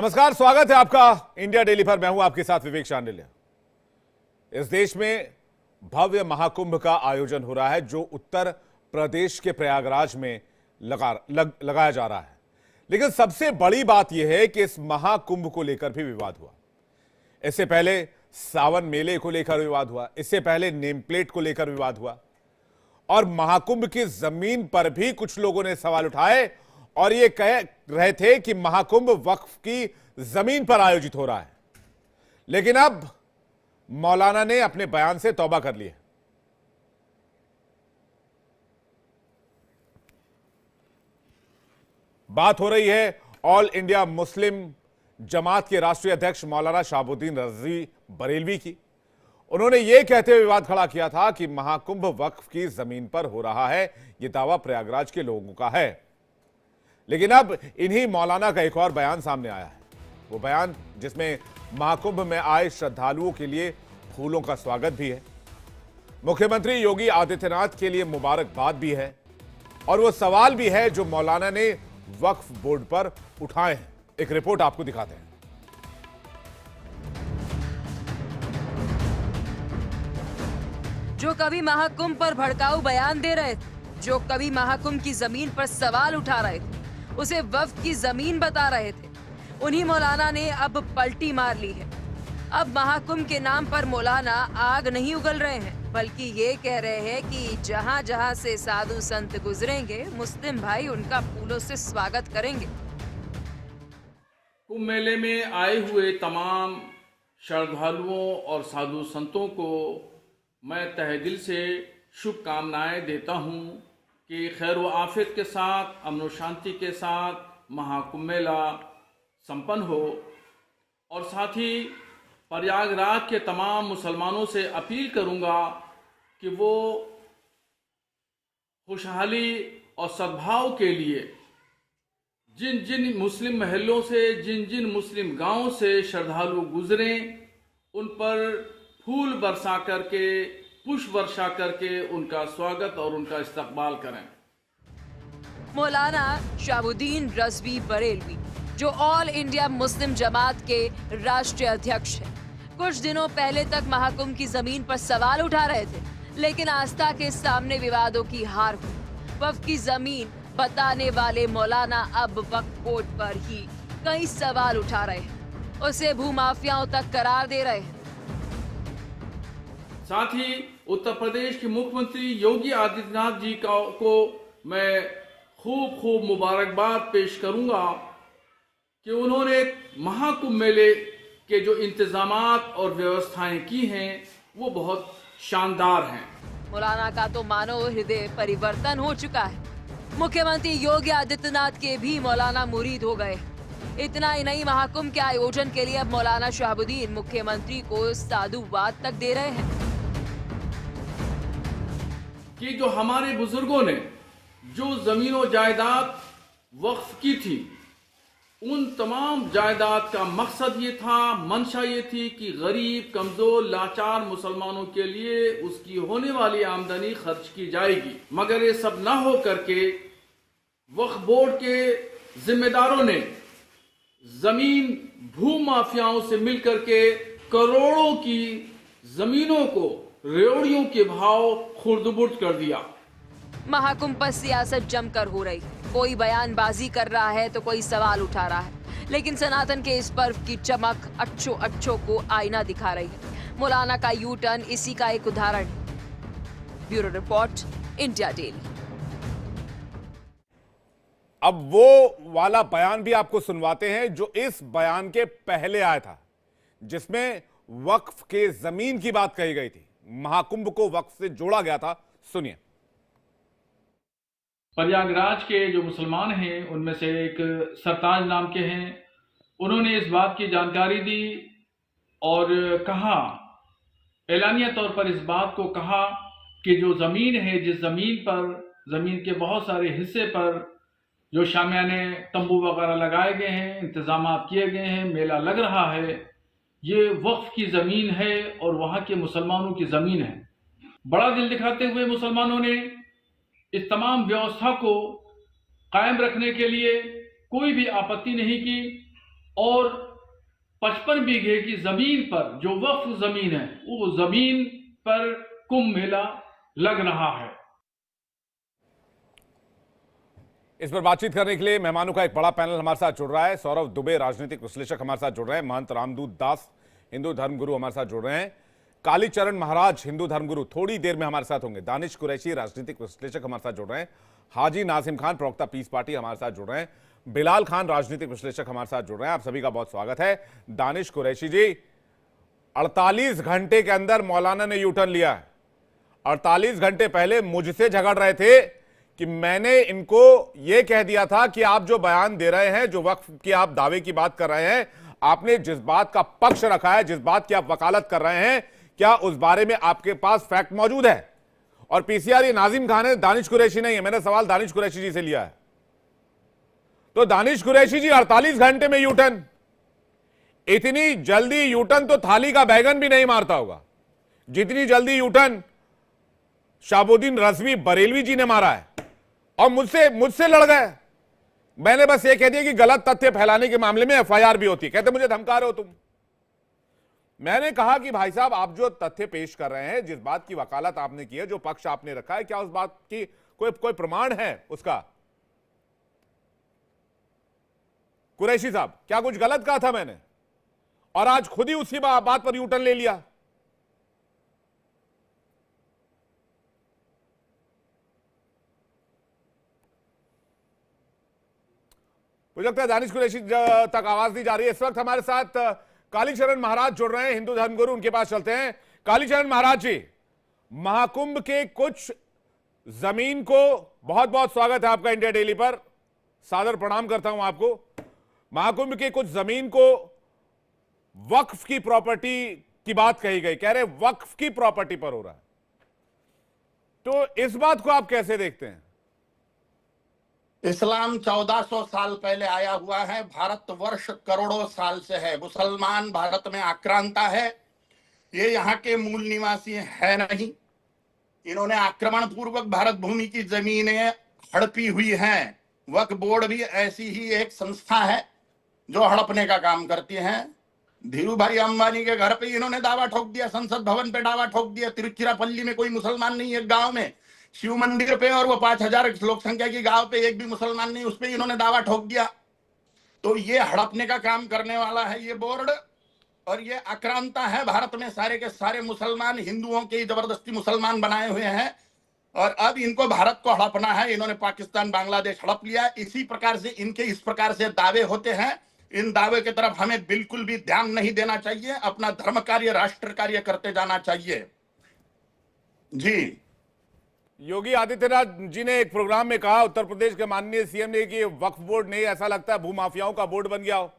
नमस्कार, स्वागत है आपका इंडिया डेली पर। मैं हूं आपके साथ विवेक शांडिल्य। इस देश में भव्य महाकुंभ का आयोजन हो रहा है जो उत्तर प्रदेश के प्रयागराज में लगाया जा रहा है। लेकिन सबसे बड़ी बात यह है कि इस महाकुंभ को लेकर भी विवाद हुआ। इससे पहले सावन मेले को लेकर विवाद हुआ, इससे पहले नेम प्लेट को लेकर विवाद हुआ और महाकुंभ की जमीन पर भी कुछ लोगों ने सवाल उठाए और ये कह रहे थे कि महाकुंभ वक्फ की जमीन पर आयोजित हो रहा है। लेकिन अब मौलाना ने अपने बयान से तौबा कर ली है। बात हो रही है ऑल इंडिया मुस्लिम जमात के राष्ट्रीय अध्यक्ष मौलाना शहाबुद्दीन रज़वी बरेलवी की। उन्होंने यह कहते हुए विवाद खड़ा किया था कि महाकुंभ वक्फ की जमीन पर हो रहा है, यह दावा प्रयागराज के लोगों का है। लेकिन अब इन्हीं मौलाना का एक और बयान सामने आया है। वो बयान जिसमें महाकुंभ में आए श्रद्धालुओं के लिए फूलों का स्वागत भी है, मुख्यमंत्री योगी आदित्यनाथ के लिए मुबारकबाद भी है और वो सवाल भी है जो मौलाना ने वक्फ बोर्ड पर उठाए हैं। एक रिपोर्ट आपको दिखाते हैं। जो कभी महाकुंभ पर भड़काऊ बयान दे रहे थे, जो कभी महाकुंभ की जमीन पर सवाल उठा रहे थे, उसे वक्फ की जमीन बता रहे थे, उन्हीं मौलाना ने अब पलटी मार ली है। अब महाकुंभ के नाम पर मौलाना आग नहीं उगल रहे हैं, बल्कि ये कह रहे हैं कि जहां जहां से साधु संत गुजरेंगे, मुस्लिम भाई उनका फूलों से स्वागत करेंगे। कुंभ मेले में आए हुए तमाम श्रद्धालुओं और साधु संतों को मैं तहे दिल से शुभकामनाएं देता हूं कि खैर व आफियत के साथ, अमन और शांति के साथ महाकुंभ मेला संपन्न हो। और साथ ही प्रयागराज के तमाम मुसलमानों से अपील करूंगा कि वो खुशहाली और सद्भाव के लिए जिन जिन मुस्लिम महलों से, जिन जिन मुस्लिम गांवों से श्रद्धालु गुजरें, उन पर फूल बरसा करके, पुष्प वर्षा करके उनका स्वागत और उनका इस्तकबाल करें। मौलाना शहाबुद्दीन रज़वी बरेलवी, जो ऑल इंडिया मुस्लिम जमात के राष्ट्रीय अध्यक्ष हैं, कुछ दिनों पहले तक महाकुंभ की जमीन पर सवाल उठा रहे थे, लेकिन आस्था के सामने विवादों की हार हुई। वक्फ की जमीन बताने वाले मौलाना अब वक्फ बोर्ड पर ही कई सवाल उठा रहे हैं, उसे भूमाफियाओं तक करार दे रहे हैं। साथ ही उत्तर प्रदेश के मुख्यमंत्री योगी आदित्यनाथ जी को मैं खूब मुबारकबाद पेश करूंगा कि उन्होंने महाकुंभ मेले के जो इंतजामात और व्यवस्थाएं की हैं वो बहुत शानदार हैं। मौलाना का तो मानो हृदय परिवर्तन हो चुका है। मुख्यमंत्री योगी आदित्यनाथ के भी मौलाना मुरीद हो गए। इतना ही नहीं, महाकुंभ के आयोजन के लिए अब मौलाना शहाबुद्दीन मुख्यमंत्री को साधुवाद तक दे रहे हैं कि जो हमारे बुजुर्गों ने जो जमीन और जायदाद वक्फ की थी, उन तमाम जायदाद का मकसद ये था, मंशा ये थी कि गरीब, कमजोर, लाचार मुसलमानों के लिए उसकी होने वाली आमदनी खर्च की जाएगी। मगर ये सब ना हो करके वक्फ बोर्ड के जिम्मेदारों ने जमीन भू माफियाओं से मिलकर के करोड़ों की जमीनों को रेवड़ियों के भाव खुर्द-बुर्द कर दिया। महाकुंभ पर सियासत जमकर हो रही है। कोई बयानबाजी कर रहा है तो कोई सवाल उठा रहा है, लेकिन सनातन के इस पर्व की चमक अच्छों को आईना दिखा रही है। मौलाना का यू टर्न इसी का एक उदाहरण है। Bureau report, India daily. अब वो वाला बयान भी आपको सुनवाते हैं जो इस बयान के पहले आया था, जिसमें वक्फ के जमीन की बात कही गई थी, महाकुंभ को वक्फ से जोड़ा गया था। सुनिए। प्रयागराज के जो मुसलमान हैं उनमें से एक सरताज नाम के हैं, उन्होंने इस बात की जानकारी दी और कहा, एलानिया तौर पर इस बात को कहा कि जो ज़मीन है, जिस ज़मीन पर, ज़मीन के बहुत सारे हिस्से पर जो शामियाने तंबू वगैरह लगाए गए हैं, इंतजामात किए गए हैं, मेला लग रहा है, ये वक्फ की ज़मीन है और वहाँ के मुसलमानों की ज़मीन है। बड़ा दिल दिखाते हुए मुसलमानों ने इस तमाम व्यवस्था को कायम रखने के लिए कोई भी आपत्ति नहीं की और 55 बीघे की जमीन पर जो वक्फ जमीन है, वो जमीन पर कुंभ मेला लग रहा है। इस पर बातचीत करने के लिए मेहमानों का एक बड़ा पैनल हमारे साथ जुड़ रहा है। सौरभ दुबे, राजनीतिक विश्लेषक, हमारे साथ जुड़ रहे हैं। महंत रामदूत दास, हिंदू धर्मगुरु, हमारे साथ जुड़ रहे हैं। कालीचरण महाराज, हिंदू धर्मगुरु, थोड़ी देर में हमारे साथ होंगे। दानिश कुरैशी, राजनीतिक विश्लेषक, हमारे साथ जुड़ रहे हैं। हाजी नाजिम खान, प्रवक्ता पीस पार्टी, हमारे साथ जुड़ रहे हैं। बिलाल खान, राजनीतिक विश्लेषक, हमारे साथ जुड़ रहे हैं। आप सभी का बहुत स्वागत है। दानिश कुरैशी जी, 48 घंटे के अंदर मौलाना ने यू टर्न लिया है। 48 घंटे पहले मुझसे झगड़ रहे थे कि मैंने इनको यह कह दिया था कि आप जो बयान दे रहे हैं, जो वक्फ की आप दावे की बात कर रहे हैं, आपने जिस बात का पक्ष रखा है, जिस बात की आप वकालत कर रहे हैं, क्या उस बारे में आपके पास फैक्ट मौजूद है? और पीसीआर ये नाजिम खान है, दानिश कुरैशी नहीं है। मैंने सवाल दानिश कुरैशी जी से लिया है। तो दानिश कुरैशी जी, 48 घंटे में यूटर्न, इतनी जल्दी यूटर्न तो थाली का बैगन भी नहीं मारता होगा जितनी जल्दी यूटर्न शहाबुद्दीन रजवी बरेलवी जी ने मारा है। और मुझसे लड़ गए। मैंने बस ये कह दिया कि गलत तथ्य फैलाने के मामले में एफआईआर भी होती है। कहते मुझे धमका रहे हो तुम। मैंने कहा कि भाई साहब, आप जो तथ्य पेश कर रहे हैं, जिस बात की वकालत आपने की है, जो पक्ष आपने रखा है, क्या उस बात की कोई प्रमाण है उसका? कुरैशी साहब, क्या कुछ गलत कहा था मैंने? और आज खुद ही उसी बात पर यूटर्न ले लिया। मुझे लगता है दानिश कुरैशी तक आवाज दी जा रही है। इस वक्त हमारे साथ कालीचरण महाराज जुड़ रहे हैं, हिंदू धर्मगुरु, उनके पास चलते हैं। कालीचरण महाराज जी, महाकुंभ के कुछ जमीन को बहुत बहुत स्वागत है आपका इंडिया डेली पर, सादर प्रणाम करता हूं आपको। महाकुंभ के कुछ जमीन को वक्फ की प्रॉपर्टी की बात कही गई, कह रहे वक्फ की प्रॉपर्टी पर हो रहा है, तो इस बात को आप कैसे देखते हैं? इस्लाम 1400 साल पहले आया हुआ है। भारतवर्ष करोड़ों साल से है। मुसलमान भारत में आक्रांता है। ये यहाँ के मूल निवासी है नहीं। इन्होंने आक्रमण पूर्वक भारत भूमि की जमीनें हड़पी हुई हैं। वक्फ बोर्ड भी ऐसी ही एक संस्था है जो हड़पने का काम करती है। धीरू भाई अंबानी के घर पे इन्होंने दावा ठोक दिया, संसद भवन पे दावा ठोक दिया। तिरुचिरापल्ली में कोई मुसलमान नहीं है, गांव में शिव मंदिर पे, और वो 5000 लोक संख्या की गांव पे एक भी मुसलमान नहीं, उस पे इन्होंने दावा ठोक दिया। तो ये हड़पने का काम करने वाला है ये बोर्ड, और ये आक्रांता है। भारत में सारे के सारे मुसलमान हिंदुओं के जबरदस्ती मुसलमान बनाए हुए हैं, और अब इनको भारत को हड़पना है। इन्होंने पाकिस्तान, बांग्लादेश हड़प लिया। इसी प्रकार से इनके इस प्रकार से दावे होते हैं। इन दावे की तरफ हमें बिल्कुल भी ध्यान नहीं देना चाहिए। अपना धर्म कार्य, राष्ट्र कार्य करते जाना चाहिए। जी, योगी आदित्यनाथ जी ने एक प्रोग्राम में कहा, उत्तर प्रदेश के माननीय सीएम ने, कि वक्फ बोर्ड नहीं, ऐसा लगता है भूमाफियाओं का बोर्ड बन गया हो।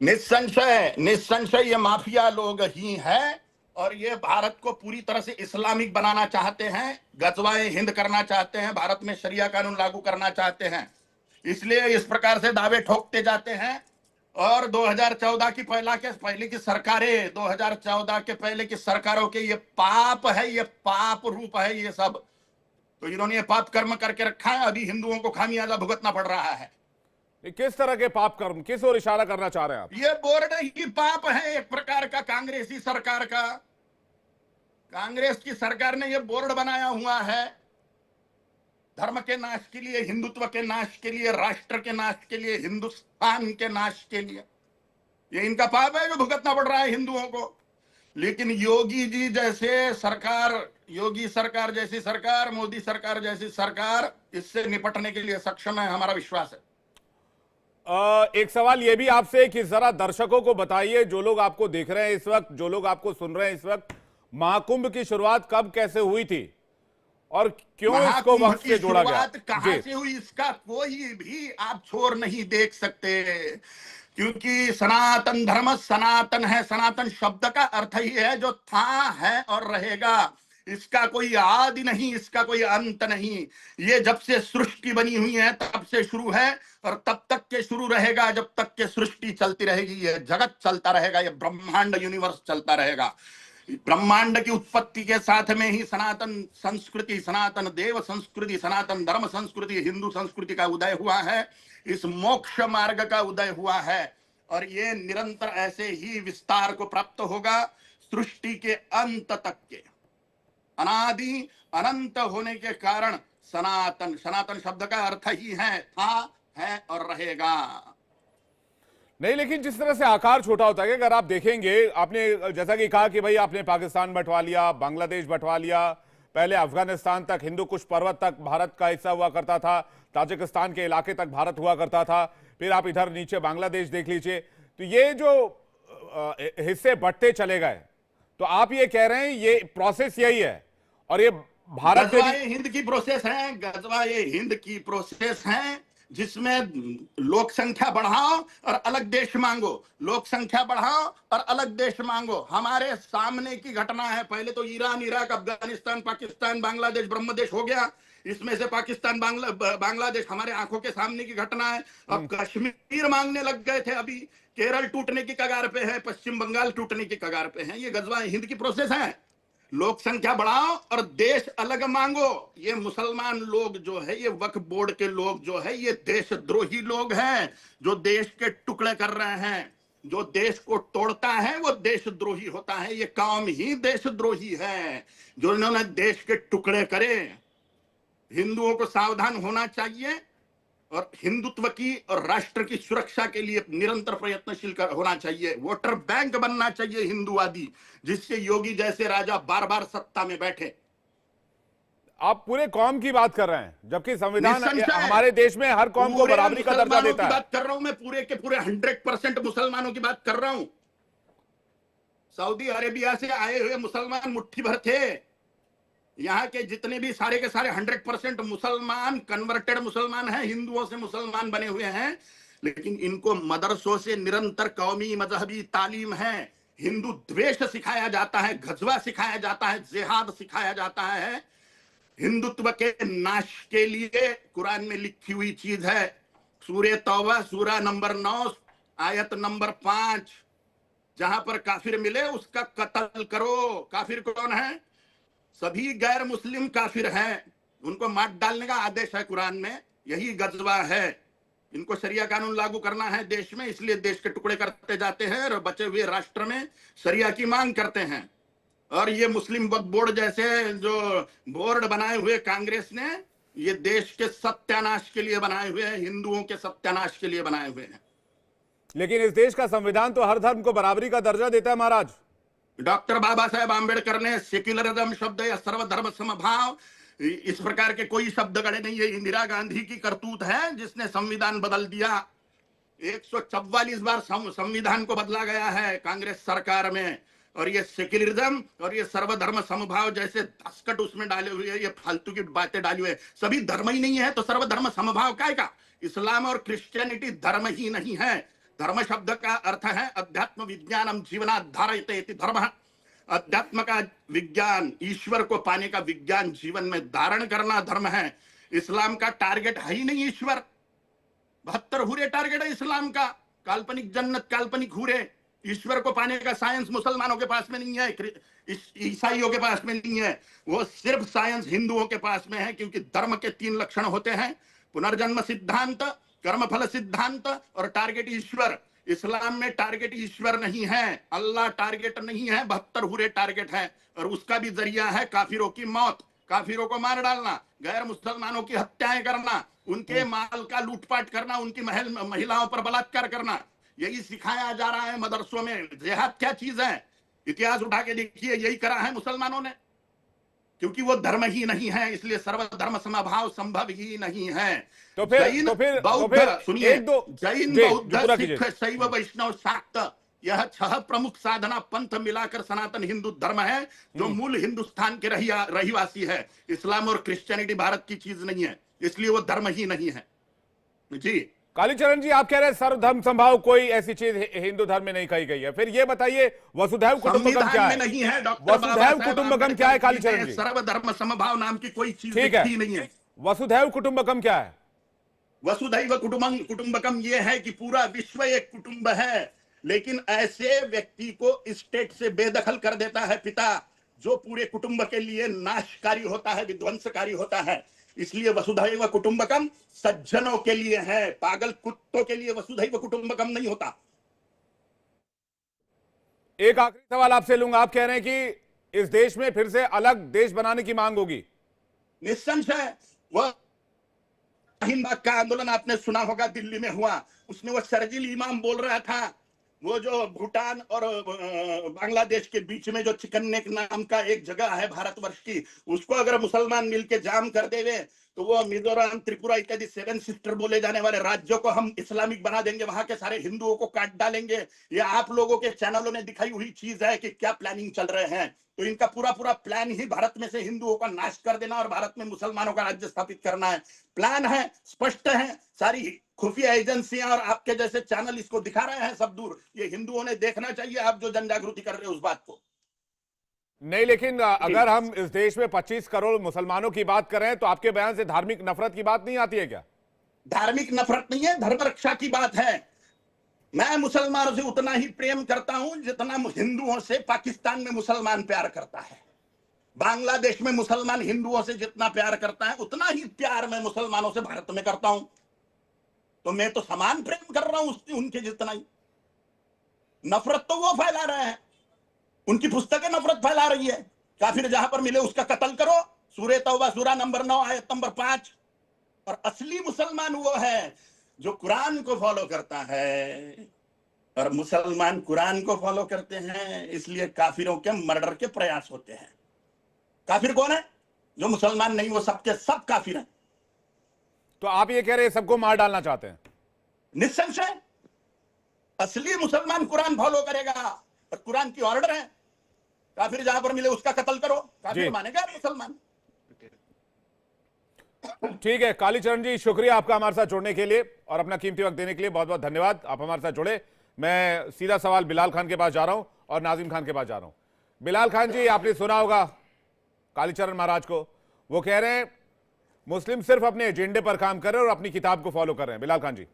निस्संशय ये माफिया लोग ही हैं, और ये भारत को पूरी तरह से इस्लामिक बनाना चाहते हैं, गजवाए हिंद करना चाहते हैं, भारत में शरिया कानून लागू करना चाहते हैं। इसलिए इस प्रकार से दावे ठोकते जाते हैं। और 2014 की पहले की सरकारें, 2014 के पहले की सरकारों के ये पाप है, ये पाप रूप है ये सब। तो इन्होंने ये पाप कर्म करके रखा है। अभी हिंदुओं को खामियाजा भुगतना पड़ रहा है। किस तरह के पाप कर्म, किस ओर इशारा करना चाह रहे हैं आप? ये बोर्ड ही पाप है एक प्रकार का, कांग्रेसी सरकार का। कांग्रेस की सरकार ने ये बोर्ड बनाया हुआ है धर्म के नाश के लिए, हिंदुत्व के नाश के लिए, राष्ट्र के नाश के लिए, हिंदुस्तान के नाश के लिए। ये इनका पाप है जो भुगतना पड़ रहा है हिंदुओं को। लेकिन योगी जी जैसे सरकार, योगी सरकार जैसी सरकार, मोदी सरकार जैसी सरकार इससे निपटने के लिए सक्षम है, हमारा विश्वास है। एक सवाल यह भी आपसे कि जरा दर्शकों को बताइए, जो लोग आपको देख रहे हैं इस वक्त, जो लोग आपको सुन रहे हैं इस वक्त, महाकुंभ की शुरुआत कब कैसे हुई थी और क्यों इसको वक्त से जोड़ा गया? कहां से हुई इसका कोई भी आप छोर नहीं देख सकते, क्योंकि सनातन धर्म सनातन है। सनातन शब्द का अर्थ ही है जो था, है और रहेगा। इसका कोई आदि नहीं, इसका कोई अंत नहीं। ये जब से सृष्टि बनी हुई है तब से शुरू है, और तब तक के शुरू रहेगा जब तक के सृष्टि चलती रहेगी। ये जगत चलता रहेगा, ये ब्रह्मांड यूनिवर्स चलता रहेगा। ब्रह्मांड की उत्पत्ति के साथ में ही सनातन संस्कृति, सनातन देव संस्कृति, सनातन धर्म संस्कृति, हिंदू संस्कृति का उदय हुआ है। इस मोक्ष मार्ग का उदय हुआ है। और ये निरंतर ऐसे ही विस्तार को प्राप्त होगा सृष्टि के अंत तक के। अनादि अनंत होने के कारण सनातन, सनातन शब्द का अर्थ ही है और रहेगा। नहीं, लेकिन जिस तरह से आकार छोटा होता है, अगर आप देखेंगे, आपने जैसा कि कहा कि भाई आपने पाकिस्तान बंटवा लिया, बांग्लादेश बंटवा लिया, पहले अफगानिस्तान तक, हिंदू कुश पर्वत तक भारत का हिस्सा हुआ करता था, ताजिकिस्तान के इलाके तक भारत हुआ करता था, फिर आप इधर नीचे बांग्लादेश देख लीजिए। तो ये जो हिस्से बंटते चले गए, तो आप ये कह रहे हैं ये प्रोसेस यही है, और ये भारत गजवाए हिंद की प्रोसेस है, गजवाए हिंद की प्रोसेस है, जिसमें लोक संख्या बढ़ाओ और अलग देश मांगो, लोक संख्या बढ़ाओ और अलग देश मांगो। हमारे सामने की घटना है, पहले तो ईरान, इराक, अफगानिस्तान, पाकिस्तान, बांग्लादेश ब्रह्मदेश हो गया, इसमें से पाकिस्तान, बांग्लादेश हमारे आंखों के सामने की घटना है। अब कश्मीर मांगने लग गए थे, अभी केरल टूटने की कगार पे है, पश्चिम बंगाल टूटने की कगार पे है। ये गजवाए हिंद की प्रोसेस है। लोक संख्या बढ़ाओ और देश अलग मांगो। ये मुसलमान लोग जो है, ये वक्फ बोर्ड के लोग जो है, ये देशद्रोही लोग हैं, जो देश के टुकड़े कर रहे हैं। जो देश को तोड़ता है वो देशद्रोही होता है। ये कौम ही देशद्रोही है, जो इन्होंने देश के टुकड़े करे। हिंदुओं को सावधान होना चाहिए और हिंदुत्व की और राष्ट्र की सुरक्षा के लिए निरंतर प्रयत्नशील होना चाहिए। वोटर बैंक बनना चाहिए हिंदुवादी, जिससे योगी जैसे राजा बार बार सत्ता में बैठे। आप पूरे कौम की बात कर रहे हैं, जबकि संविधान हमारे देश में हर कौम को बराबरी का दर्जा देता है। बात कर रहा हूं मैं, पूरे के पूरे 100% मुसलमानों की बात कर रहा हूं। सऊदी अरेबिया से आए हुए मुसलमान मुट्ठी भर थे। यहाँ के जितने भी सारे के सारे 100% मुसलमान कन्वर्टेड मुसलमान हैं, हिंदुओं से मुसलमान बने हुए हैं। लेकिन इनको मदरसों से निरंतर कौमी मजहबी तालीम है, हिंदू द्वेष सिखाया जाता है, गजवा सिखाया जाता है, जिहाद सिखाया जाता है। हिंदुत्व के नाश के लिए कुरान में लिखी हुई चीज है, सूरे तौबा सूरा नंबर 9 आयत नंबर 5, जहां पर काफिर मिले उसका कत्ल करो। काफिर कौन है? सभी गैर मुस्लिम काफिर हैं, उनको मार डालने का आदेश है कुरान में। यही गजवा है। इनको शरिया कानून लागू करना है देश में, इसलिए देश के टुकड़े करते जाते हैं और बचे हुए राष्ट्र में शरिया की मांग करते हैं। और ये मुस्लिम वक्फ बोर्ड जैसे जो बोर्ड बनाए हुए कांग्रेस ने, ये देश के सत्यानाश के लिए बनाए हुए हैं, हिंदुओं के सत्यानाश के लिए बनाए हुए हैं। लेकिन इस देश का संविधान तो हर धर्म को बराबरी का दर्जा देता है महाराज। डॉक्टर बाबा साहेब आंबेडकर ने सेक्युलरिज्म शब्द या सर्वधर्म समभाव, इस प्रकार के कोई शब्द गढ़े नहीं। ये इंदिरा गांधी की करतूत है जिसने संविधान बदल दिया। 144 बार संविधान को बदला गया है कांग्रेस सरकार में। और ये सेक्युलरिज्म और ये सर्वधर्म समभाव जैसे दस्कट उसमें डाले हुए, ये फालतू की बातें डाली हुए। सभी धर्म ही नहीं है तो सर्वधर्म समभाव काय का? इस्लाम और क्रिश्चियनिटी धर्म ही नहीं है। धर्म शब्द का अर्थ है अध्यात्म विज्ञानम जीवनाधारयते इति धर्म। अध्यात्म का विज्ञान, ईश्वर को पाने का विज्ञान जीवन में धारण करना धर्म है। इस्लाम का टारगेट है ही नहीं ईश्वर। 72 हुरे टारगेट है इस्लाम का, काल्पनिक जन्नत, काल्पनिक हुरे। ईश्वर को पाने का साइंस मुसलमानों के पास में नहीं है, ईसाइयों के पास में नहीं है। वो सिर्फ साइंस हिंदुओं के पास में है, क्योंकि धर्म के 3 लक्षण होते हैं, पुनर्जन्म सिद्धांत, कर्मफल सिद्धांत और टारगेट ईश्वर। इस्लाम में टारगेट ईश्वर नहीं है, अल्लाह टारगेट नहीं है, 72 हुरे टारगेट है। और उसका भी जरिया है काफिरों की मौत, काफिरों को मार डालना, गैर मुसलमानों की हत्याएं करना, उनके माल का लूटपाट करना, उनकी महिलाओं पर बलात्कार करना। यही सिखाया जा रहा है मदरसों में। जिहाद क्या चीज है? इतिहास उठा के देखिए, यही करा है मुसलमानों ने। क्योंकि वो धर्म ही नहीं है, इसलिए सर्वधर्म समभाव संभव ही नहीं है। तो फिर बौद्ध, सुनिए, जैन, बौद्ध, सिख, शैव, वैष्णव, शाक्त, यह 6 प्रमुख साधना पंथ मिलाकर सनातन हिंदू धर्म है, जो मूल हिंदुस्तान के रहीवासी है। इस्लाम और क्रिश्चियनिटी भारत की चीज नहीं है, इसलिए वो धर्म ही नहीं है। जी कालीचरण जी, आप कह रहे हैं सर्वधर्म संभाव कोई ऐसी चीज हिंदू धर्म में नहीं कही गई है। फिर ये बताइए वसुधैव कुटुंबकम क्या है? नहीं है वसुधैव कुटुंबकम क्या है कालीचरण जी? सर्वधर्म समभाव नाम की कोई चीज ही नहीं है। वसुधैव कुटुंबकम क्या है? वसुधैव कुटुंबकम ये है कि पूरा विश्व एक कुटुंब है, लेकिन ऐसे व्यक्ति को स्टेट से बेदखल कर देता है पिता, जो पूरे कुटुंब के लिए नाशकारी होता है, विध्वंसकारी होता है। इसलिए वसुधैव कुटुंबकम सज्जनों के लिए है, पागल कुत्तों के लिए वसुधैव कुटुंबकम नहीं होता। एक आखिरी सवाल आपसे लूंगा। आप कह रहे हैं कि इस देश में फिर से अलग देश बनाने की मांग होगी। निस्संशय वह हिंद का आंदोलन आपने सुना होगा, दिल्ली में हुआ, उसमें वो शर्जील इमाम बोल रहा था, वो जो भूटान और बांग्लादेश के बीच में जो चिकन नेक नाम का एक जगह है भारतवर्ष की, उसको अगर मुसलमान मिलके जाम कर देवे तो वो मिजोरम, त्रिपुरा इत्यादि 7 सिस्टर बोले जाने वाले राज्यों को हम इस्लामिक बना देंगे, वहां के सारे हिंदुओं को काट डालेंगे। ये आप लोगों के चैनलों ने दिखाई हुई चीज है कि क्या प्लानिंग चल रहे हैं। तो इनका पूरा प्लान ही भारत में से हिंदुओं का नाश कर देना और भारत में मुसलमानों का राज्य स्थापित करना है। प्लान है, स्पष्ट है, सारी खुफिया एजेंसियां और आपके जैसे चैनल इसको दिखा रहे हैं सब दूर। ये हिंदुओं ने देखना चाहिए, आप जो जन जागृति कर रहे हो उस बात को। नहीं, लेकिन अगर हम इस देश में 25 करोड़ मुसलमानों की बात करें तो आपके बयान से धार्मिक नफरत की बात नहीं आती है क्या? धार्मिक नफरत नहीं है, धर्म रक्षा की बात है। मैं मुसलमानों से उतना ही प्रेम करता हूं जितना हिंदुओं से पाकिस्तान में मुसलमान प्यार करता है। बांग्लादेश में मुसलमान हिंदुओं से जितना प्यार करता है उतना ही प्यार मैं मुसलमानों से भारत में करता हूं। तो मैं तो समान प्रेम कर रहा हूं उनके जितना ही। नफरत तो वो फैला रहे हैं, उनकी पुस्तकें नफरत फैला रही है। काफिर जहां पर मिले उसका कत्ल करो, सूरह तौबा सूरा नंबर 9 आयत नंबर 5। और असली मुसलमान वो है जो कुरान को फॉलो करता है, और मुसलमान कुरान को फॉलो करते हैं, इसलिए काफिरों के मर्डर के प्रयास होते हैं। काफिर कौन है? जो मुसलमान नहीं, वो सबके सब काफिर हैं। तो आप ये कह रहे हैं सबको मार डालना चाहते हैं? निस्संशय असली मुसलमान कुरान फॉलो करेगा और कुरान की ऑर्डर है, काफिर जहां पर मिले उसका कत्ल करो। काफिर मानेगा मुसलमान। ठीक है कालीचरण जी, शुक्रिया आपका हमारे साथ जुड़ने के लिए और अपना कीमती वक्त देने के लिए। बहुत बहुत धन्यवाद, आप हमारे साथ जुड़े। मैं सीधा सवाल बिलाल खान के पास जा रहा हूं और नाजिम खान के पास जा रहा हूं। बिलाल खान जी, आपने सुना होगा कालीचरण महाराज को, वो कह रहे हैं मुस्लिम सिर्फ अपने एजेंडे पर काम कर रहे हैं और अपनी किताब को फॉलो कर रहे हैं। बिलाल खान जी,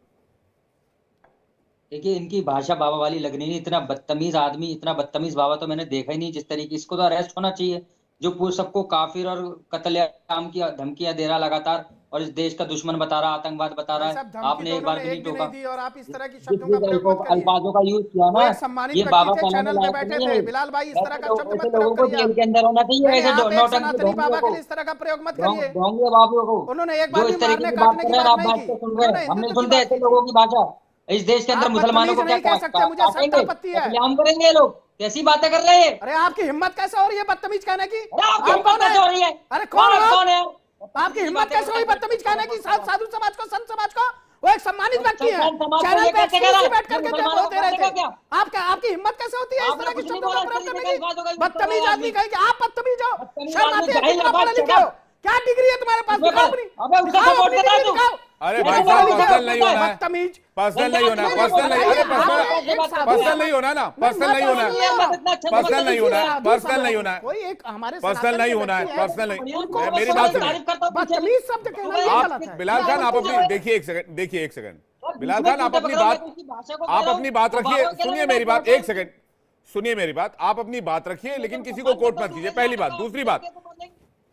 देखिए इनकी भाषा बाबा वाली लगनी नहीं। इतना बदतमीज आदमी, इतना बदतमीज बाबा तो मैंने देखा ही नहीं। जिस तरीके, इसको तो अरेस्ट होना चाहिए, जो पूरे सबको काफिर और कत्लेआम की धमकियां दे रहा लगातार, और इस देश का दुश्मन बता रहा, आतंकवाद बता रहा है। आपने एक बार भी नहीं टोका, और आप इस तरह की शब्दों का प्रयोग मत करिए। अल्फाजों का यूज किया ना, ये बाबा चैनल पे बैठे थे बिलाल भाई, इस तरह का शब्द मत लोगों को जेल के अंदर होना चाहिए। ऐसे सनातनी बाबा के लिए इस तरह का प्रयोग मत करिए। ढोंगे बाबू को उन्होंने एक बार जो इस तरीके की बात कर रहे हैं, आप बात को सुन रहे हैं। हमने सुनते ऐसे लोगों की भाषा। इस देश के अंदर मुसलमानों को क्या कत्लेआम करेंगे लोग? कैसी बातें कर रहे हैं? अरे आपकी हिम्मत कैसे हो रही है बदतमीज कहने की? आपकी हिम्मत कैसे हो रही है? अरे कौन है? आपकी हिम्मत कैसे हुई बदतमीज कहने की? साधु समाज को, संत समाज को, वो एक सम्मानित व्यक्ति है, चैनल पे एक्सक्लूसिव बैठ करके जो बोलते रहते हैं। आपकी हिम्मत कैसे होती है इस तरह के शब्दों का प्रयोग करने की? बदतमीज आदमी कहेंगे आप बदतमीज हो, शर्म आती है? कितना पढ़े लिखे हो? क्या डिग्री है तुम्हारे पास? दिखाओ अपनी, दिखाओ अपनी डिग्री दिखाओ। अरे भाई साहब पर्सनल नहीं होना है, पर्सनल नहीं होना है, पर्सनल नहीं, अरे पर्सनल नहीं होना है ना, पर्सनल नहीं होना है, पर्सनल नहीं होना है, पर्सनल नहीं होना है, कोई एक हमारे पर्सनल नहीं होना है, पर्सनल नहीं। मेरी बात सुनिए बदतमीज शब्द कहना ये गलत है। बिलाल खान आप अपनी देखिए एक सेकंड बिलाल खान आप अपनी बात रखिए। सुनिए मेरी बात, एक सेकंड सुनिए मेरी बात। आप अपनी बात रखिए लेकिन किसी को कोट मत कीजिए, पहली बात।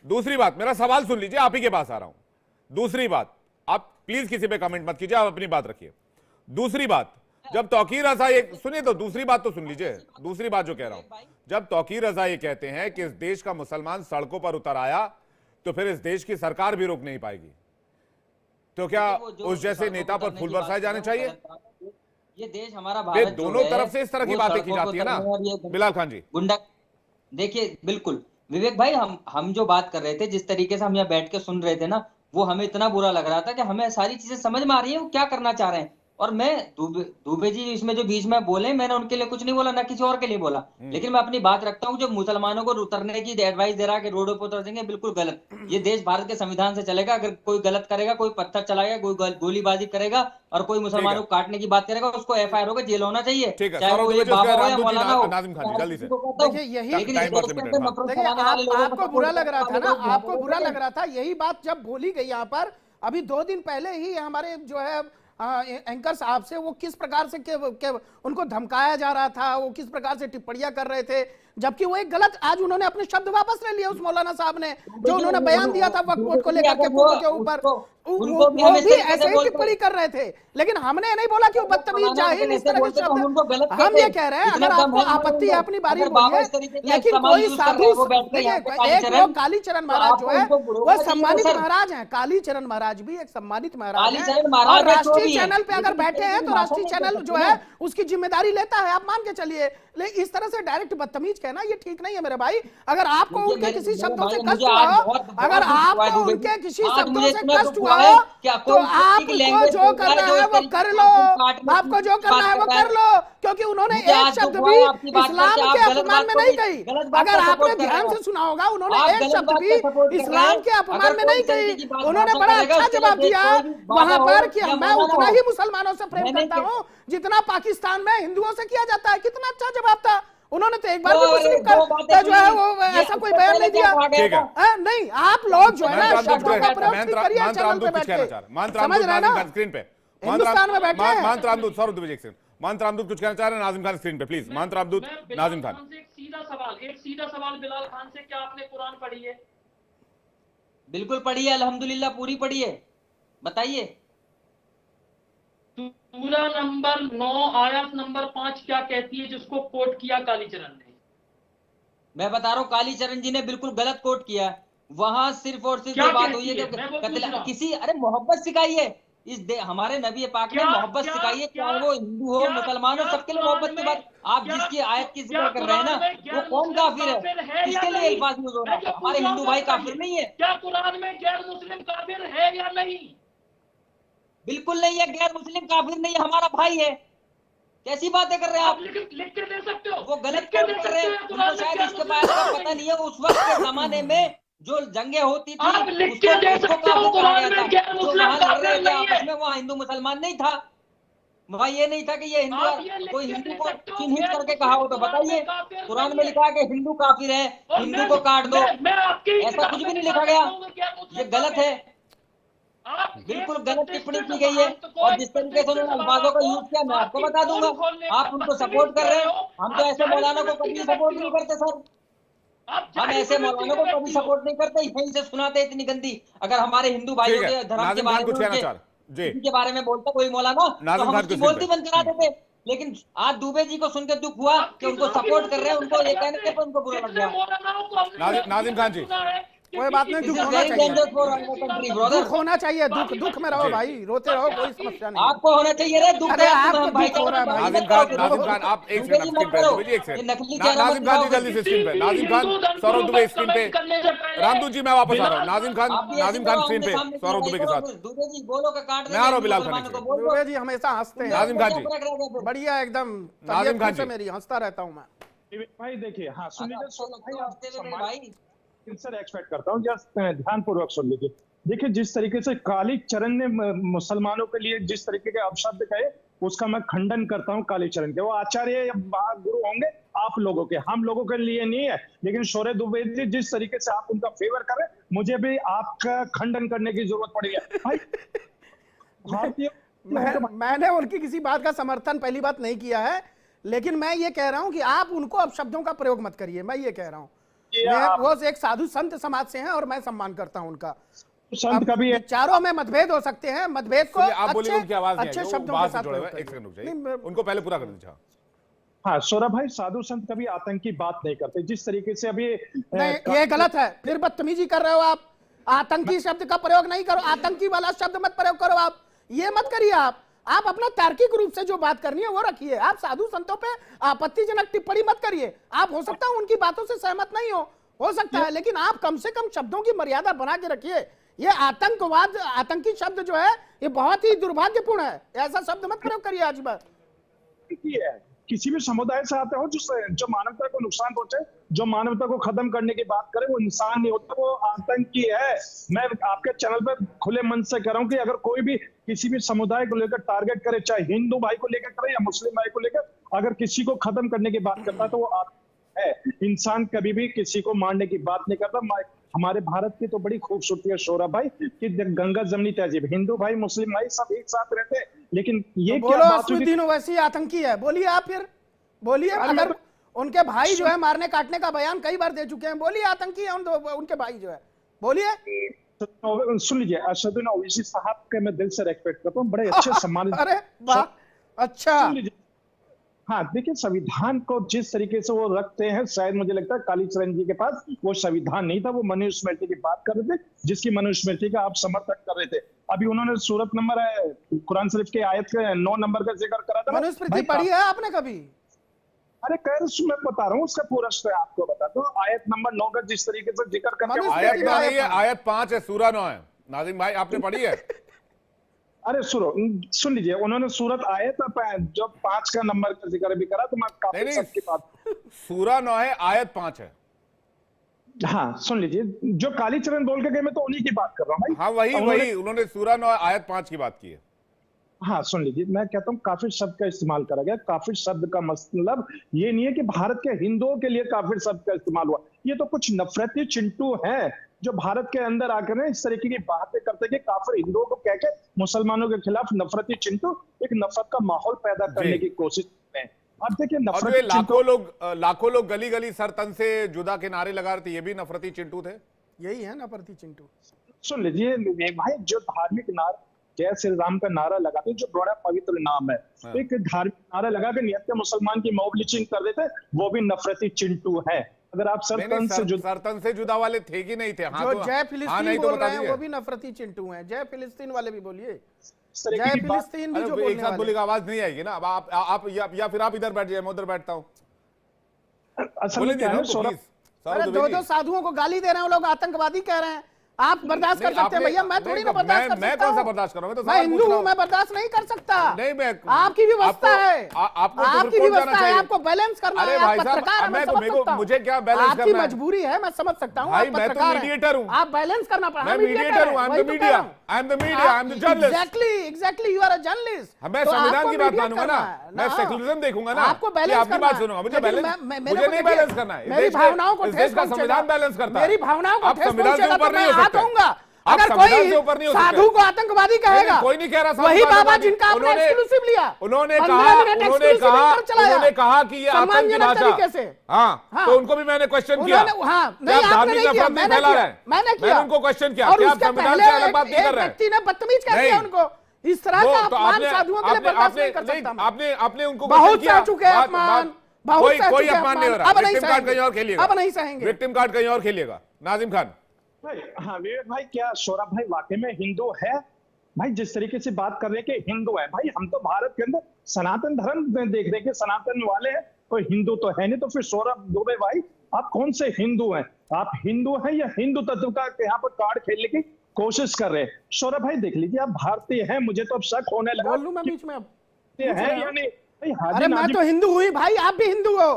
दूसरी बात मेरा सवाल सुन लीजिए, आप ही के पास आ रहा हूं। दूसरी बात, आप प्लीज किसी पे कमेंट मत कीजिए, आप अपनी बात रखिए। दूसरी बात, जब तौकीर रजा ये सुनिए तो दूसरी बात तो सुन लीजिए। दूसरी बात जो कह रहा हूं, जब तौकीर रजा ये कहते हैं कि इस देश का मुसलमान सड़कों पर उतर आया तो फिर इस देश की सरकार भी रोक नहीं पाएगी, तो क्या उस जैसे नेता पर फूल बरसाए जाने चाहिए? ये देश हमारा भारत दोनों तरफ से इस तरह की बातें की जाती है ना बिलाल खान जी। गुंडा देखिए, बिल्कुल विवेक भाई, हम जो बात कर रहे थे, जिस तरीके से हम यहाँ बैठ के सुन रहे थे ना, वो हमें इतना बुरा लग रहा था कि हमें सारी चीजें समझ में आ रही है वो क्या करना चाह रहे हैं। और मैं दुबे जी इसमें जो बीच में बोले, मैंने उनके लिए कुछ नहीं बोला, ना किसी और के लिए बोला, लेकिन मैं अपनी बात रखता हूँ। जो मुसलमानों को उतरने की एडवाइस दे रहा है कि रोडों पर उतर देंगे, बिल्कुल गलत। ये देश भारत के संविधान से चलेगा। अगर कोई गलत करेगा, कोई पत्थर चलाएगा, कोई गोलीबाजी करेगा और कोई मुसलमानों को काटने की बात करेगा, उसको FIR होगा, जेल होना चाहिए, चाहे वो ये बाबा हो या मौलाना हो। आपको बुरा लग रहा था ना, आपको बुरा लग रहा था, यही बात जब बोली गई यहाँ पर अभी 2 दिन पहले ही हमारे जो है एंकर साहब से, वो किस प्रकार से उनको धमकाया जा रहा था, वो किस प्रकार से टिप्पणियां कर रहे थे, जबकि वो एक गलत, आज उन्होंने अपने शब्द वापस ले लिए उस मौलाना साहब ने, जो उन्होंने बयान दिया था वक्फ बोर्ड को लेकर के कुओं के ऊपर, वो भी ऐसे ही टिप्पणी कर रहे थे। लेकिन हमने नहीं बोला कि वो बदतमीज, जाहिल, इस तरह के शब्द। हम ये कह रहे हैं अगर आपको आपत्ति है अपनी बारी बोलिए, लेकिन कोई साधु, एक लोग कालीचरण महाराज जो है वो सम्मानित महाराज हैं, कालीचरण महाराज भी एक सम्मानित महाराज हैं, और राष्ट्रीय चैनल पे अगर बैठे हैं तो राष्ट्रीय चैनल जो है उसकी जिम्मेदारी लेता है, आप मान के चलिए। लेकिन इस तरह से डायरेक्ट बदतमीज कहना ये ठीक नहीं है मेरे भाई। अगर आपको उनके किसी शब्दों से कष्ट हुआ हो, अगर आपको उनके किसी शब्दों से कष्ट हुआ हो, तो आपको जो करना है वो कर लो, आपको जो करना है वो कर लो, क्योंकि उन्होंने एक शब्द भी इस्लाम के अपमान में नहीं कही। अगर आपने ध्यान से सुना होगा, उन्होंने एक शब्द भी इस्लाम के अपमान में नहीं कही। उन्होंने बड़ा अच्छा जवाब दिया वहां पर कि मैं उतना ही मुसलमानों से प्रेम करता हूं जितना पाकिस्तान में हिंदुओं से किया जाता है। कितना अच्छा जवाब था। उन्होंने तो एक बार भी मुस्लिम का जो है वो ऐसा कोई बयान नहीं दिया। नहीं, आप लोग जो है ना शब्दों का प्रयोग करिए चैनल पे बैठ के, समझ रहे हैं ना, स्क्रीन पे हिंदुस्तान में बैठे हैं। मान रामदूत सौरभ दुबे, एक सेकंड, मान रामदूत कुछ कहना चाह रहे हैं, नाजिम खान स्क्रीन पे प्लीज, मान रामदूत, नाजिम खान। एक सीधा सवाल बिलाल खान से, क्या आपने कुरान पढ़ी है? बिल्कुल पढ़ी है, अल्हम्दुलिल्लाह पूरी पढ़ी है, बताइए। सूरा नंबर 9 आयत नंबर 5 क्या कहती है, जिसको कोट किया कालीचरण ने? मैं बता रहा हूँ, कालीचरण जी ने बिल्कुल गलत कोट किया। वहां सिर्फ और सिर्फ बात हुई है कि किसी, अरे मोहब्बत सिखाई है हमारे नबी पाक ने, मोहब्बत सिखाई है, चाहे वो हिंदू हो मुसलमान हो, सबके लिए मोहब्बत की बात। आप जिसकी आयत की जिक्र कर रहे हैं ना, वो कौन काफिर है, किसके लिए अल्फाज यूज हो रहा है? हमारे हिंदू भाई काफिर नहीं है। क्या कुरान में गैर मुस्लिम काफिर है या नहीं? बिल्कुल नहीं है, गैर मुस्लिम काफिर नहीं है, हमारा भाई है। कैसी बातें कर रहे हैं आप? लिख के दे सकते हो? वो गलत कर रहे हैं, उनको शायद इसके बारे में पता नहीं है। उस वक्त के जमाने में जो जंगें होती थी, आप लिख के दे सकते हो कुरान में गैर मुस्लिम काफिर नहीं है। वहाँ हिंदू मुसलमान नहीं था, वहाँ ये नहीं था कि ये हिंदू, कोई हिंदू को चिन्हित करके कहा हो तो बताइए। कुरान में लिखा है कि हिंदू काफिर है, हिंदू को काट दो, ऐसा कुछ भी नहीं लिखा गया। ये गलत है, बिल्कुल गलत टिप्पणी की गई है। और जिस तरीके से उन्होंने अल्फाजों का यूज किया, मैं आपको बता दूंगा। आप उनको सपोर्ट कर रहे हैं, हम तो ऐसे मौलाना को कभी सपोर्ट नहीं करते सर, हम ऐसे मौलाना को कभी सपोर्ट नहीं करते, यहीं से सुनाते इतनी गंदी। अगर हमारे हिंदू भाइयों के धर्म के बारे में बोलता कोई मौलाना, तो हम उसकी बोलती बंद करा देते। लेकिन आज दुबे जी को सुनकर दुख हुआ कि उनको सपोर्ट कर रहे हैं, उनको ये कहने पर उनको बुरा लग गया। नाजिम खान जी, कोई बात नहीं, दुख होना चाहिए, दुख होना चाहिए, दुख में रहो भाई, रोते रहो, कोई समस्या नहीं। आपको होना चाहिए रे दुख। अरे आपको दुख हो रहा है भाई। नाजिम खान आप एक सेकंड स्क्रीन पे, एक सेकंड, नाजिम खान जी जल्दी से स्क्रीन पे, नाजिम खान, सौरभ दुबे स्क्रीन पे, रामदूत जी मैं वापस आ रहा हूँ, नाजिम खान स्क्रीन पे सौरभ दुबे के साथ। दुबे जी बोलो का काट मैं आ रहा हूँ बिलाल खान, दुबे जी हमेशा हंसते हैं। नाजिम खान जी बढ़िया एकदम, नाजिम खान जी मेरी हंसता रहता हूँ मैं भाई। देखिए, हाँ सुनिए भाई, सर एक्सपेक्ट करता हूँ, जस्ट ध्यानपूर्वक सुन लीजिए। देखिए, जिस तरीके से कालीचरण ने मुसलमानों के लिए जिस तरीके के अपशब्द कहे, उसका मैं खंडन करता हूँ। कालीचरण के वो आचार्य या गुरु होंगे आप लोगों के, हम लोगों के लिए नहीं है। लेकिन शौर्य दुबे जी जिस तरीके से आप उनका फेवर करें, मुझे भी आपका खंडन करने की जरूरत पड़ी है भाई। भारतीय मैंने उनकी किसी बात का समर्थन पहली बात नहीं किया है, लेकिन मैं ये कह रहा हूं कि आप उनको अपशब्दों का प्रयोग मत करिए। मैं ये कह रहा हूं, वो एक साधु संत समाज से हैं और मैं सम्मान करता हूं उनका। संत का भी चारों में मतभेद हो सकते हैं, मतभेद को अच्छे शब्दों के साथ उनको पहले पूरा कर दीजिए। हाँ सौरभ भाई, साधु संत कभी आतंकी बात नहीं करते। जिस तरीके से अभी ये गलत है, फिर बदतमीजी कर रहे हो आप। आतंकी शब्द का प्रयोग नहीं करो, आतंकी वाला शब्द मत प्रयोग करो आप, ये मत करिए आप अपना तार्किक रूप से जो बात करनी है वो रखिए। आप साधु संतों पे आपत्तिजनक टिप्पणी मत करिए। आप हो सकता है उनकी बातों से सहमत नहीं हो सकता है, लेकिन आप कम से कम शब्दों की मर्यादा बना के रखिए। ये आतंकवाद, आतंकी शब्द जो है ये बहुत ही दुर्भाग्यपूर्ण है, ऐसा शब्द मत प्रयोग करिए आज बात। किसी भी समुदाय से आते हो जो मानवता को नुकसान पहुंचे, जो मानवता को खत्म करने की बात करे, वो इंसान नहीं होता, वो आतंकी है। मैं आपके चैनल पे खुले मन से कह रहा हूँ कि अगर कोई भी किसी भी समुदाय को लेकर टारगेट करे, चाहे हिंदू भाई को लेकर करे या मुस्लिम भाई को लेकर, अगर किसी को खत्म करने की बात करता है तो वो है। इंसान कभी भी किसी को मारने की बात नहीं करता। हमारे भारत की तो बड़ी खूबसूरती है शौरभ भाई कि गंगा जमनी तहजीब, हिंदू भाई मुस्लिम भाई सब एक साथ रहते हैं। लेकिन ये तो बोलो असुद्दीन ओवैसी आतंकी है, बोलिए आप, फिर बोलिए। अगर उनके भाई जो है मारने काटने का बयान कई बार दे चुके हैं। बोलिए आतंकी है उनके भाई जो है, बोलिए। सुन लीजिए, असदुद्दीन ओवैसी साहब के मैं दिल से रेस्पेक्ट करता हूँ, बड़े अच्छे सम्मानित। अरे वाह, अच्छा। हाँ देखिए, संविधान को जिस तरीके से वो रखते हैं, शायद मुझे लगता है कालीचरण जी के पास वो संविधान नहीं था, वो मनुस्मृति की बात कर रहे थे, जिसकी मनुस्मृति का आप समर्थन कर रहे थे। अभी उन्होंने सूरत नंबर कुरान शरीफ के आयत के 9 नंबर का जिक्र करा था। मनुस्मृति पढ़ी है आपने कभी? अरे मैं बता रहा हूँ, उसका पूरा आपको बता दो। आयत नंबर 9 का जिस तरीके से जिक्र करके, आयत 9 नहीं है, आयत 5 है, सूरा 9 है। नाज़िम भाई आपने पढ़ी है? अरे सुन लीजिए, उन्होंने सूरत आयत जो 5 का नंबर का जिक्र भी करा, तो मैं काफी सबकी बात। सूरा 9 है, आयत 5 है। हाँ सुन लीजिए, जो कालीचरण बोल के गए, मैं तो उन्हीं की बात कर रहा हूँ भाई। हाँ वही उन्होंने सूरा 9 आयत 5 की बात की है। हाँ सुन लीजिए, मैं कहता हूँ काफिर शब्द का इस्तेमाल करा गया। काफिर शब्द का मतलब ये नहीं है कि भारत के हिंदुओं के लिए काफिर शब्द का इस्तेमाल हुआ। ये तो कुछ नफरती चिंटू हैं जो भारत के अंदर आकर इस तरीके की बातें करते कि काफिर हिंदुओं को कह के मुसलमानों के खिलाफ नफरती चिंटू एक नफरत का माहौल पैदा करने की कोशिश करते हैं। अब देखिए, नफरती लाखों लोग गली गली सर तन से जुदा के नारे लगा रहे थे, ये भी नफरती चिंटू थे। यही है नफरती चिंटू। सुन लीजिए भाई, जो धार्मिक नारा जय श्री राम का नारा लगाते, जो बड़ा पवित्र नाम है, एक धार्मिक नारा लगा के नियत के मुसलमान की मॉब लिंचिंग कर देते, वो भी नफरती चिंटू है। अगर आप सरतन से जुदा वाले थे कि नहीं थे? जो जय फिलिस्तीन बोल रहे हैं वो भी नफरती चिंटू हैं। जय फिलिस्तीन वाले भी बोलिए, जय फिलिस्तीन भी जो एक साथ बोलेगा आवाज नहीं आएगी ना। अब आप या फिर आप इधर बैठ जाए, मैं उधर बैठता हूँ। अरे 2 साधुओं को गाली दे रहे हैं लोग, आतंकवादी कह रहे हैं, आप बर्दाश्त कर सकते हैं भैया? मैं थोड़ी ना बर्दाश्त कर सकता। मैं कौन सा बर्दाश्त कर रहा हूं? मैं हिंदू हूं, मैं बर्दाश्त नहीं कर सकता। नहीं, मैं आपकी व्यवस्था है, आपकी व्यवस्था है, आपको बैलेंस करना है। आप पत्रकार हैं, मुझे क्या बैलेंस करना है? आपकी मजबूरी है, मैं समझ सकता हूं। आप पत्रकार हैं, आप बैलेंस करना पड़ा। मैं मीडिएटर हूं, I am the media, I am the journalist. Exactly you are a journalist. मैं संविधान की बात मानूंगा ना, मैं सेक्युलरिज्म देखूंगा ना, आपको बैलेंस करना है। सुनूंगा, मुझे नहीं बैलेंस करना है। मेरी भावनाओं को ठेस पहुंचेगा, संविधान बैलेंस करता है। मेरी भावनाओं को ठेस पहुंचेगा तो मैं हाथ दूंगा। अगर कोई साधु को आतंकवादी कहेगा, कोई नहीं कह रहा, वही बाबा जिनका आपने एक्सक्लूसिव लिया, उन्होंने कहा कि ये आतंकी भाषा से, हाँ, तो उनको भी मैंने क्वेश्चन किया। मैंने उनको क्वेश्चन किया, क्या आप संविधान से अलग बात नहीं कर रहे? व्यक्ति ने बदतमीज कह दिया उनको। इस तरह का अपमान साधुओं के लिए बर्दाश्त नहीं कर सकता। आपने उनको बहुत सह चुके हैं अपमान, कोई अपमान नहीं हो रहा। विक्टिम कार्ड कहीं और खेलिएगा, अब नहीं सहेंगे। विक्टिम कार्ड कहीं और खेलिएगा। नाजिम खान हाँ विवेक भाई, क्या सौरभ भाई वाकई में हिंदू है? भाई जिस तरीके से बात कर रहे हैं कि हिंदू है, भाई हम तो भारत के अंदर सनातन धर्म देख रहे हैं, सनातन वाले हैं, कोई हिंदू तो है नहीं। तो फिर सौरभ दुबे भाई, आप कौन से हिंदू हैं? आप हिंदू हैं या हिंदू तत्व का यहाँ पर कार्ड खेलने की कोशिश कर रहे हैं? सौरभ भाई देख लीजिए, आप भारतीय हैं, मुझे तो अब शक होने लगा। बोल लूं मैं बीच में अब है या नहीं? अरे मैं तो हिंदू हुई भाई, आप भी हिंदू हो,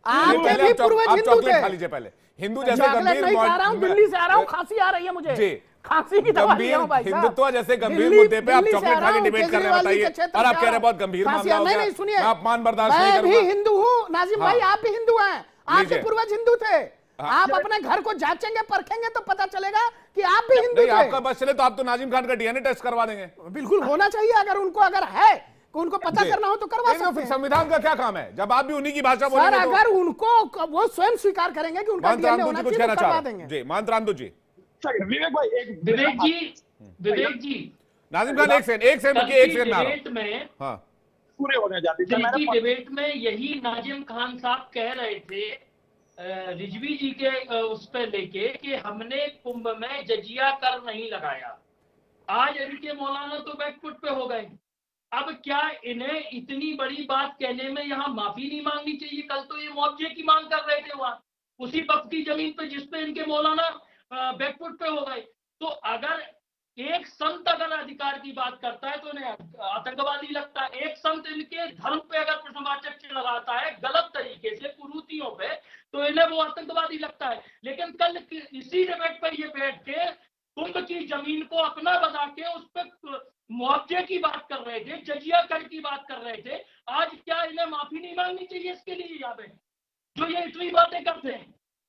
आपके भी पूर्वज हिंदू थे। खा लीजिए पहले। हिंदू जैसे गंभीर, नहीं खा रहा हूं, दिल्ली से आ रहा हूं, खांसी आ रही है मुझे जी, खांसी की दवा लिया हूं भाई साहब। हिंदुत्व जैसे गंभीर मुद्दे पे आप चॉकलेट खा के डिबेट कर रहे हैं, बताइए। और आप कह रहे हैं बहुत गंभीर मामला हो गया। नहीं सुनिए, मैं अपमान बर्दाश्त नहीं करूंगा। मैं भी हिंदू हूं नाजिम भाई, आप भी हिंदू हैं, आपके पूर्वज हिंदू थे। आप अपने घर को जांचेंगे परखेंगे तो पता चलेगा कि आप भी हिंदू थे। आपका बस चले तो आप तो नाजिम खान का डीएनए टेस्ट करवा देंगे। बिल्कुल होना चाहिए, अगर उनको अगर है उनको पता करना हो तो करवा सकते हैं। संविधान का क्या काम है जब आप भी उन्हीं की भाषा बोलेंगे? सर अगर उनको वो स्वयं स्वीकार करेंगे कि उनका डीएनए होना चाहिए तो करवा देंगे। जी मानतराम जी। विवेक भाई, विवेक जी नाजिम खान एक सेकंड डिबेट में पूरे होने जाते थे। डिबेट में यही नाजिम खान साहब कह रहे थे रिजवी जी के उस पर लेके कि हमने कुंभ में जजिया कर नहीं लगाया। आज इनके मौलाना तो बैकफुट पे हो गए। अब क्या इन्हें इतनी बड़ी बात कहने में यहाँ माफी नहीं मांगनी चाहिए? कल तो ये मुआवजे की मांग कर रहे थे वहां उसी वक्त की जमीन पे जिसपे इनके मौलाना बैकफुट पे हो गए। तो अगर एक संत अगर अधिकार की बात करता है तो इन्हें आतंकवादी लगता है। एक संत इनके धर्म पे अगर प्रश्नवाचक चिन्ह लगाता है गलत तरीके से कुरीतियों पे तो इन्हें वो आतंकवादी लगता है। लेकिन कल इसी डिबेट पर ये बैठ के कुंभ की जमीन को अपना बना के उस पर मुआवजे की बात कर रहे थे, जजिया कर की बात कर रहे थे। आज क्या इन्हें माफी नहीं मांगनी चाहिए इसके लिए यहाँ पे जो ये इतनी बातें करते हैं?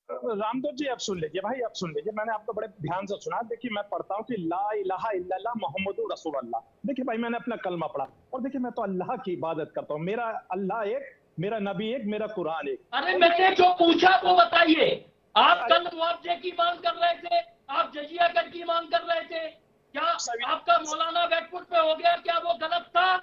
रामदेव जी आप सुन लीजिए भाई, आप सुन लीजिए, मैंने आपको बड़े ध्यान से सुना। देखिए मैं पढ़ता हूँ कि ला इलाहा इल्लल्लाह मुहम्मदुर रसूलुल्लाह। देखिए भाई मैंने अपना कलमा पढ़ा और देखिए मैं तो अल्लाह की इबादत करता हूँ। मेरा अल्लाह एक मेरा नबी एक, मेरा कुरान एक। अरे मैंने जो पूछा वो बताइए। आप कल मुआवजे की मांग कर रहे थे, आप जजिया कर की मांग कर रहे थे, क्या आपका मौलाना बैकफुट पे हो गया? क्या वो गलत था?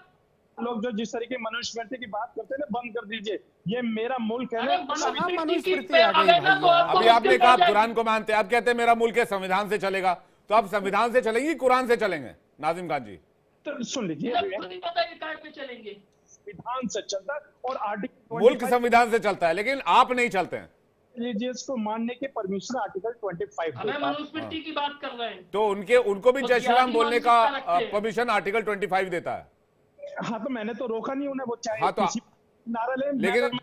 लोग जो जिस तरीके मनुस्मृति की बात करते हैं ना, बंद कर दीजिए। ये मेरा मुल्क है अरे ना। मनुस्मृति आ गई ना, तो आपको अभी आपने मुस्लिम कहा आ आप जाएगी। कुरान को मानते हैं, आप कहते हैं मेरा मुल्क है संविधान से चलेगा, तो आप संविधान से चलेंगे कुरान से चलेंगे? नाजिम खान जी तो सुन लीजिए, खुद ही बताइए काय पे चलेंगे। संविधान से चलता है और आर्टिकल मुल्क संविधान से चलता है, लेकिन आप नहीं चलते हैं। रिलीजियस को मानने के परमिशन आर्टिकल 25 हमें देता है। मनुस्मृति की बात कर रहे हैं। तो उनको भी तो जय श्री राम ज्ञानी बोलने का मानसिकता रखते हैं। परमिशन आर्टिकल 25 देता है। हाँ तो मैंने तो रोका नहीं उन्हें, वो चाहे हाँ, तो किसी नारा ले। लेकिन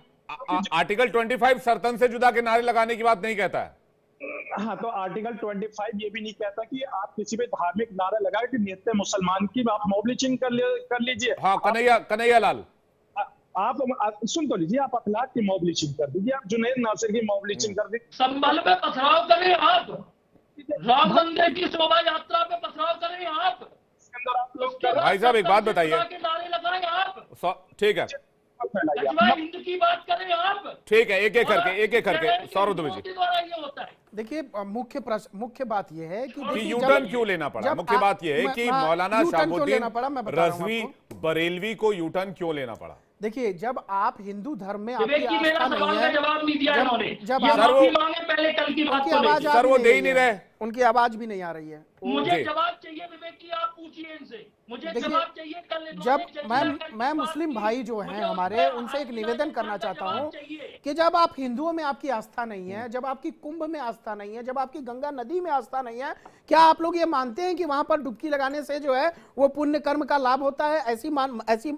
आर्टिकल 25 सर्तन से जुदा के नारे लगाने की बात नहीं कहता है। हाँ तो आर्टिकल 25 ये भी नहीं कहता कि आप किसी पे धार्मिक नारा लगाए कि नित्य मुसलमान की आप मॉब लिंचिंग कर लीजिए। हाँ, कन्हैया लाल, आप सुन तो लीजिए, आप अखलाक की मॉब लिंचिंग कर दीजिए, आप जुनैद नासिर की मॉब लिंचिंग कर दीजिए। संभल पे पथराव करें आप, राम मंदिर की शोभा यात्रा पे पथराव करें आप, इसके अंदर आप लोग उसके बाद भाई साहब, एक बात बताइए। के नारे लगाएं आप, ठीक है फैलाइए। अजवा हिंद की बात करें आप। ठीक है, एक एक करके सौरभ दुबे जी। द्वारा ये होता है। देखिए मुख्य बात यह है कि कि देखिए, यू जब- टर्न क्यों लेना पड़ा? जब मुख्य आप- बात यह है मैं- कि हाँ, मौलाना यू टर्न क्यों शाहबुद्दीन लेना पड़ा, मैं बता रहा हूं रजवी आपको। बरेलवी को यू टर्न क्यों लेना पड़ा? देखिए, जब आप हिंदू धर्म में आपकी विवेक जी, मेरा आस्था सवाल नहीं का है, जवाब नहीं दिया इन्होंने। जब ये आप- माफी मांगे पहले, कल की बात उनकी को आवाज लेकर। आ सर, वो भी दे ही नहीं नहीं है। रहे। उनकी आवाज भी नहीं आ रही है। मुझे जी। जवाब चाहिए विवेक जी, आप पूछिए इनसे। मुझे देखिए, जवाब चाहिए। कल इन्होंने जब जजिया मैं कर की मैं बात मुस्लिम की। भाई जो हैं मुझे हमारे, उसमें उनसे एक आपकी निवेदन बात करना का चाहता जवाब हूं चाहिए। कि जब आप हिंदुओं में आपकी आस्था नहीं है, जब आपकी कुंभ में आस्था नहीं है, जब आपकी गंगा नदी में आस्था नहीं है, क्या आप लोग ये मानते हैं कि वहां पर डुबकी लगाने से जो है वो पुण्य कर्म का लाभ होता है?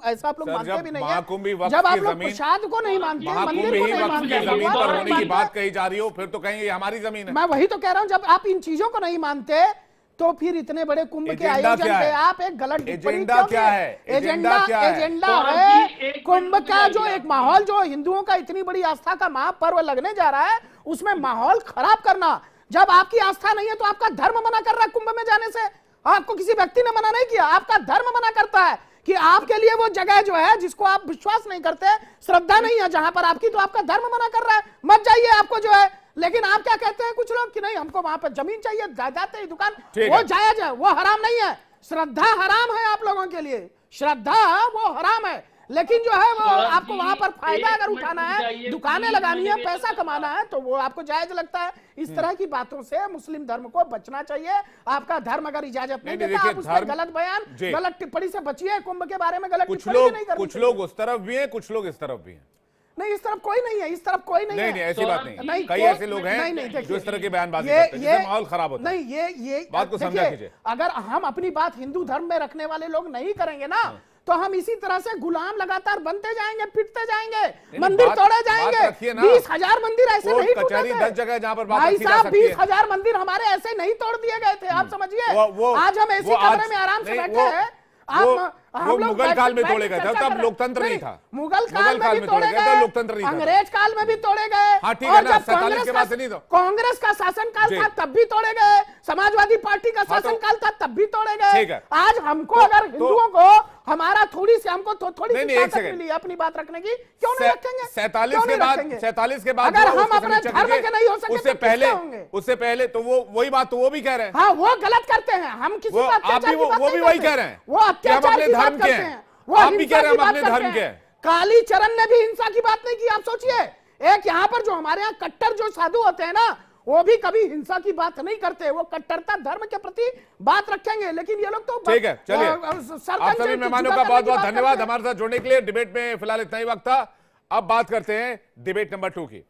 ऐसा आप लोग सर, मानते जब भी नहीं महाकुंभी है। वक्फ जब आप की लोग जमीन- प्रसाद को नहीं मानते, मंदिर महाकुंभ को ही नहीं वक्त मानते, की जमीन भगवान पर को होने नहीं की बात मानते, कही जा रही हो, फिर तो कहेंगे ये हमारी जमीन है। मैं वही तो कह रहा हूं, जब आप इन चीजों को नहीं मानते तो फिर इतने बड़े कुंभ के एजेंडा आयोजन क्या पे है? आप एक गलत टिप्पणी एजेंडा क्यों क्या किए? है? एजेंडा क्या है? एजेंडा तो आप है जी एक कुंभ मिनट का जो रुक एक माहौल, जो हिंदुओं का इतनी बड़ी आस्था का महापर्व लगने जा रहा है, उसमें माहौल खराब करना। जब आपकी आस्था नहीं है तो आपका धर्म मना कर रहा है कुंभ में जाने से। आपको किसी व्यक्ति ने मना नहीं किया, आपका धर्म मना करता है कि आपके लिए वो जगह जो है जिसको आप विश्वास नहीं करते, श्रद्धा नहीं है जहां पर आपकी, तो आपका धर्म मना कर रहा है, मत जाइए आपको जो है। लेकिन आप क्या कहते हैं कुछ लोग कि नहीं, हमको वहां पर जमीन चाहिए, जायदाद है, दुकान, ठीक वो है। जायज है, वो हराम नहीं है। श्रद्धा हराम है आप लोगों के लिए, श्रद्धा वो हराम है। लेकिन जो है वो सौरभ आपको जी, वहां पर फायदा एक अगर मिनट उठाना रुक है, जाइए, दुकानें प्लीज, लगानी है, मुझे पैसा निवेदन कमाना है, तो वो आपको जायज लगता है। इस तरह की बातों से मुस्लिम धर्म को बचना चाहिए। आपका धर्म अगर इजाजत नहीं नहीं, देता, आप देखिए, उसमें धर्म- गलत बयान, जी। गलत टिप्पणी से बचिए। कुंभ के बारे में गलत कुछ टिप्पणी भी नहीं करनी कुछ चाहिए। लोग उस तरफ भी हैं, कुछ लोग इस तरफ भी हैं। नहीं, इस तरफ कोई नहीं है, इस तरफ कोई नहीं है। नहीं, ऐसी बात नहीं। नहीं, कई कोई- ऐसे लोग हैं नहीं, देखिए, जो इस तरह की बयानबाजी ये- करते हैं, जिससे माहौल खराब होता है। नहीं, ये बात को समझा देखिए, कीजिए। अगर हम अपनी बात हिंदू धर्म में रखने वाले लोग नहीं करेंगे ना, तो हम इसी तरह से गुलाम लगातार बनते जाएंगे, पिटते जाएंगे, मंदिर बात- तोड़े बात जाएंगे। रखिए ना। 20,000 मंदिर ऐसे कोर्ट, नहीं टूटे कचहरी, थे। 10 जगह जहां पर बात भाई रखी जा साहब, सकती है। 20,000 मंदिर हमारे ऐसे नहीं तोड़ दिए गए थे, आप समझिए। वो आज हम ऐसी वो आज- कमरे में आराम से नहीं, बैठे हैं। वो मुगल काल में तोड़े गए थे, तब लोकतंत्र नहीं था। मुगल काल में भी तोड़े गए, लोकतंत्र नहीं था। अंग्रेज काल में भी तोड़े गए। हाँ, ठीक और है ना, जब 47 के बाद से नहीं तो। कांग्रेस का शासनकाल जी। था तब भी तोड़े गए, समाजवादी पार्टी का हाँ, तो- शासनकाल था तब भी तोड़े गए। ठीक है। आज हमको अगर हिंदुओं को हमारा थोड़ी सी हमको थोड़ी नहीं, सी एक ताकत सेकंड। मिली है अपनी बात रखने की, क्यों नहीं रखेंगे? 47 क्यों के नहीं बाद रखेंगे? 47 के बाद अगर जो हम उसकी अपने समीक्षा धर्म कीजिए, के नहीं हो सकते उससे तो किसके होंगे? उससे पहले तो वो वही बात तो वो भी कह रहे हैं। हाँ, वो गलत करते हैं। हम किसी वो को आप अत्याचार भी की बात वो भी नहीं वही करते। कह रहे हैं वो कि हम अत्याचार अपने की बात धर्म के करते हैं। हैं, वो आप भी हिंसा कह रहे हैं की हम बात अपने करते धर्म के हैं। हैं। काली चरण ने भी हिंसा की बात नहीं की, आप सोचिए। एक यहाँ पर जो हमारे यहाँ कट्टर जो साधु होते हैं ना, वो भी कभी हिंसा की बात नहीं करते, वो कट्टरता धर्म के प्रति बात रखेंगे। लेकिन ये लोग तो ठीक है, चलिए। सरपंच आप सभी से मेहमानों जुदा का करने बहुत की बहुत बात धन्यवाद करते हैं। हमारे साथ जुड़ने के लिए। डिबेट में फिलहाल इतना ही वक्त था। अब बात करते हैं डिबेट नंबर 2 की।